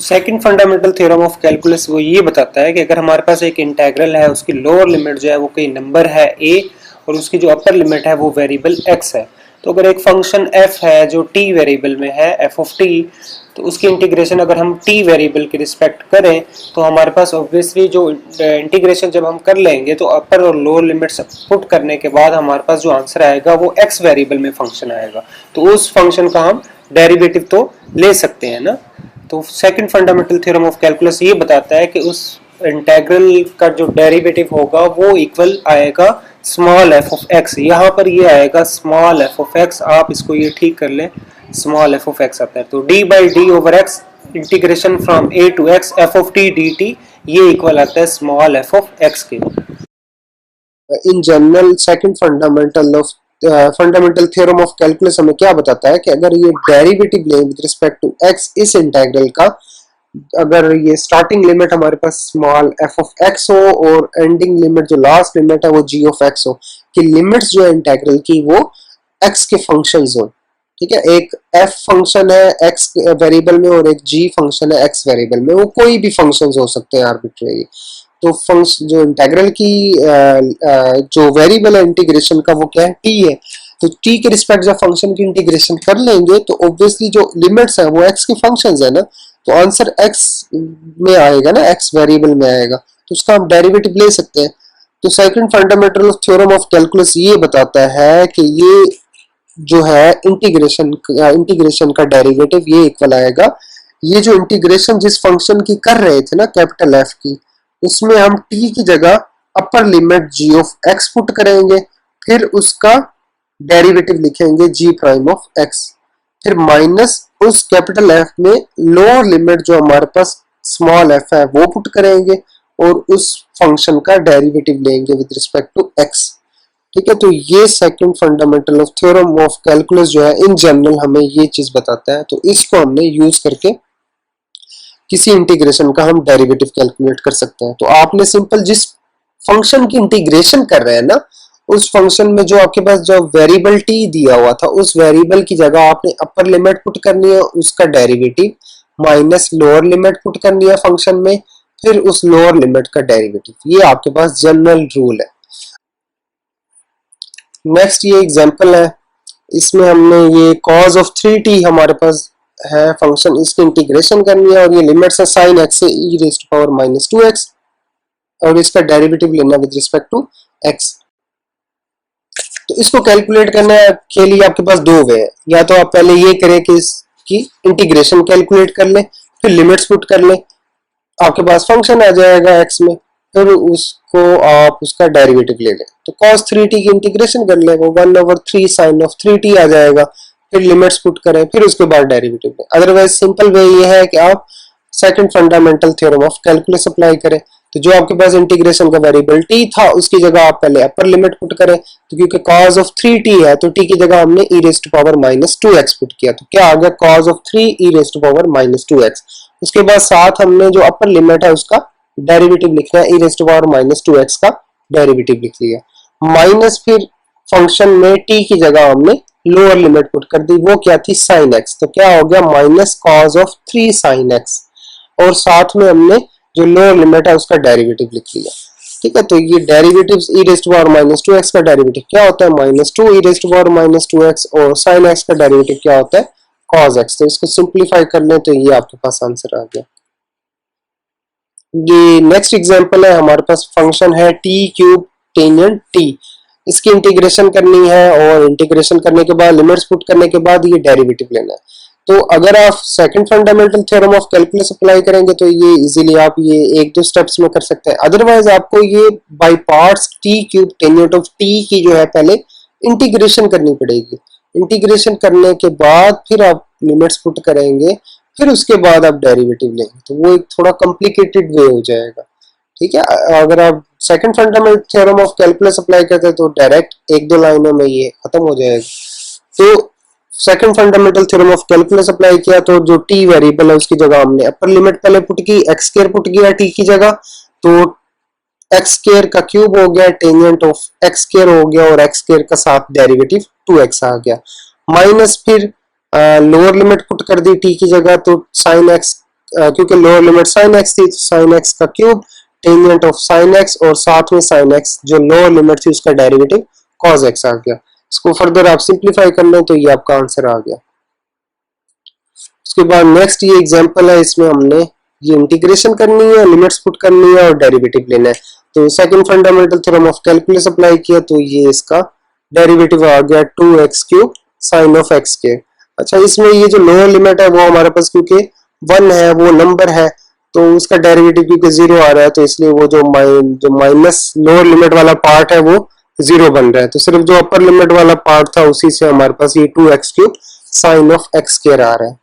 Second fundamental theorem of calculus वो ये बताता है कि अगर हमारे पास एक इंटेग्रल है, उसकी लोअर लिमिट जो है वो कोई नंबर है a और उसकी जो अपर लिमिट है वो वेरिएबल x है। तो अगर एक फंक्शन f है जो t वेरिएबल में है f ऑफ t, तो उसकी इंटीग्रेशन अगर हम t वेरिएबल के रिस्पेक्ट करें तो हमारे पास ऑब्वियसली जो इंटीग्रेशन जब हम कर लेंगे तो अपर और लोअर लिमिट्स पुट करने के बाद हमारे पास जो आंसर आएगा वो x वेरिएबल में फंक्शन आएगा। तो उस फंक्शन का हम डेरिवेटिव तो ले सकते हैं ना। तो second fundamental theorem of calculus ये बताता है कि उस इंटेग्रल का जो डेरिवेटिव होगा वो इक्वल आएगा स्मॉल एफ ऑफ एक्स। यहाँ पर ये आएगा स्मॉल एफ ऑफ एक्स, आप इसको ये ठीक कर लें, स्मॉल एफ ऑफ एक्स आता है। तो d by d over x integration from a to x f of t d t, ये इक्वल आता है स्मॉल एफ ऑफ एक्स के। In general second fundamental theorem of calculus हमें क्या बताता है कि अगर ये डेरिवेटिव लें विद रिस्पेक्ट टू एक्स इस इंटीग्रल का, अगर ये स्टार्टिंग लिमिट हमारे पास स्मॉल एफ ऑफ एक्स हो और एंडिंग लिमिट जो लास्ट लिमिट है वो जी ऑफ एक्स हो, कि लिमिट्स जो है इंटीग्रल की वो एक्स के फंक्शंस हो। ठीक है, एक एफ फंक्शन है एक्स वेरिएबल में और एक जी फंक्शन है एक्स वेरिएबल में, वो कोई भी फंक्शंस हो सकते हैं आर्बिट्रेरी। तो फंक्शन जो इंटीग्रल की जो वेरिएबल है इंटीग्रेशन का वो क्या है, टी है। तो टी के रिस्पेक्ट जब फंक्शन की इंटीग्रेशन कर लेंगे तो ऑब्वियसली जो लिमिट्स है वो एक्स के फंक्शंस है ना, तो आंसर एक्स में आएगा ना, एक्स वेरिएबल में आएगा, तो उसका हम डेरिवेटिव ले सकते हैं। तो second fundamental theorem of calculus ये बताता है कि ये जो है इंटीग्रेशन का डेरिवेटिव ये इक्वल आएगा, ये जो इंटीग्रेशन जिस फंक्शन की कर रहे थे ना कैपिटल एफ की, उसमें हम t की जगह upper limit g of x put करेंगे, फिर उसका डेरिवेटिव लिखेंगे g प्राइम ऑफ x, फिर माइनस उस कैपिटल F में लोअर लिमिट जो हमारे पास स्मॉल f है वो पुट करेंगे और उस फंक्शन का डेरिवेटिव लेंगे विद रिस्पेक्ट टू x। ठीक है, तो ये second fundamental of theorem of calculus जो है इन जनरल हमें ये चीज बताता है। तो इसको हमने यूज करके किसी इंटीग्रेशन का हम डेरिवेटिव कैलकुलेट कर सकते हैं। तो आपने सिंपल जिस फंक्शन की इंटीग्रेशन कर रहे हैं ना, उस फंक्शन में जो आपके पास जो वेरिएबल टी दिया हुआ था उस वेरिएबल की जगह आपने अपर लिमिट पुट करनी है, उसका derivative minus lower limit put करनी है फंक्शन में, फिर उस लोअर लिमिट का डेरिवेटिव। ये आपके पास जनरल रूल है। नेक्स्ट ये एग्जांपल है, इसमें हमने ये cos ऑफ 3t हमारे पास है फंक्शन, इसकी इंटीग्रेशन करनी है और ये लिमिट्स है sin x से e raise to power minus 2x और इसका डेरिवेटिव लेना विद रिस्पेक्ट टू x। तो इसको कैलकुलेट करने के लिए आपके पास दो वे है, या तो आप पहले ये करें कि इसकी इंटीग्रेशन कैलकुलेट कर लें, फिर लिमिट्स पुट कर लें, आपके पास फंक्शन आ जाएगा x में, फिर उसको आप उसका डेरिवेटिव ले लें। तो cos 3t की इंटीग्रेशन कर लें, वो 1/3 sin ऑफ 3t आ जाएगा, फिर लिमिट्स पुट करें, फिर उसके बाद डेरिवेटिव लें। अदरवाइज सिंपल वे ये है कि आप second fundamental theorem of calculus apply करें। तो जो आपके पास इंटीग्रेशन का वेरिएबल t था उसकी जगह आप पहले अपर लिमिट पुट करें, तो क्योंकि cos ऑफ 3t है तो t की जगह हमने e raise to power minus 2x put किया, तो क्या आ गया cos of 3 e raise to power minus 2x। उसके बाद साथ हमने जो अपर लिमिट है उसका डेरिवेटिव लिखना है, e raise to power minus 2x का डेरिवेटिव लिख लिया, माइनस फिर फंक्शन में t की जगह हमने लोअर लिमिट पुट कर दी, वो क्या थी sin x, तो क्या हो गया minus cos of 3 sin x, और साथ में हमने जो लोअर लिमिट है उसका डेरिवेटिव लिख लिया। ठीक है, तो ये derivatives e raise to power minus 2x का डेरिवेटिव क्या होता है minus 2 e raise to power minus 2x, और sin x का डेरिवेटिव क्या होता है cos x। तो इसको सिंप्लीफाई कर लें तो ये आपके पास आंसर आ गया। ये नेक्स्ट एग्जांपल है, हमारे पास फंक्शन है t क्यूब टेंजेंट t, इसकी इंटीग्रेशन करनी है और इंटीग्रेशन करने के बाद लिमिट्स पुट करने के बाद ये डेरिवेटिव लेना है। तो अगर आप second fundamental theorem of calculus apply करेंगे तो ये इजीली आप ये एक दो स्टेप्स में कर सकते हैं। अदरवाइज आपको ये by parts t cube tangent of t की जो है पहले इंटीग्रेशन करनी पड़ेगी, इंटीग्रेशन करने के बाद फिर आप लिमिट्स पुट करेंगे, फिर उसके बाद आप डेरिवेटिव लेंगे, तो वो एक थोड़ा कॉम्प्लिकेटेड वे हो जाएगा। ठीक है, अगर आप second fundamental theorem of calculus apply करते हैं तो डायरेक्ट एक दो लाइनों में ये खत्म हो जाएगा। तो second fundamental theorem of calculus apply किया तो जो t वेरिएबल है उसकी जगह हमने अपर लिमिट पहले पुट की, x स्क्वायर पुट किया t की जगह, तो x स्क्वायर का क्यूब हो गया, टेंजेंट ऑफ x स्क्वायर हो गया, और x स्क्वायर का साथ डेरिवेटिव 2x आ गया, माइनस फिर लोअर लिमिट पुट कर दी t की जगह, तो sin x क्योंकि लोअर लिमिट साइन एक्स थी तो साइन एक्स का cube tangent of sine x और साथ में साइन एक्स जो लोअर लिमिट थी उसका डेरिवेटिव कॉस एक्स आ गया। इसको फर्दर आप सिंप्लीफाई कर लें तो ये आपका आंसर आ गया। उसके बाद नेक्स्ट ये एग्जांपल है, इसमें हमने ये इंटीग्रेशन करनी है, लिमिट्स पुट करनी है और डेरिवेटिव लेना है। तो second fundamental theorem of calculus apply किया तो ये इसका डेरिवेटिव आ गया 2x cube sine of x के। अच्छा, इसमें ये जो लोअर लिमिट है वो हमारे पास क्योंकि 1 है, वो नंबर है, तो उसका डेरिवेटिव क्योंकि 0 आ रहा है तो इसलिए वो जो माइनस लोअर लिमिट वाला पार्ट है वो 0 बन रहा है। तो सिर्फ जो अपर लिमिट वाला पार्ट था उसी से हमारे पास ये 2x cube sine of x square आ रहा है।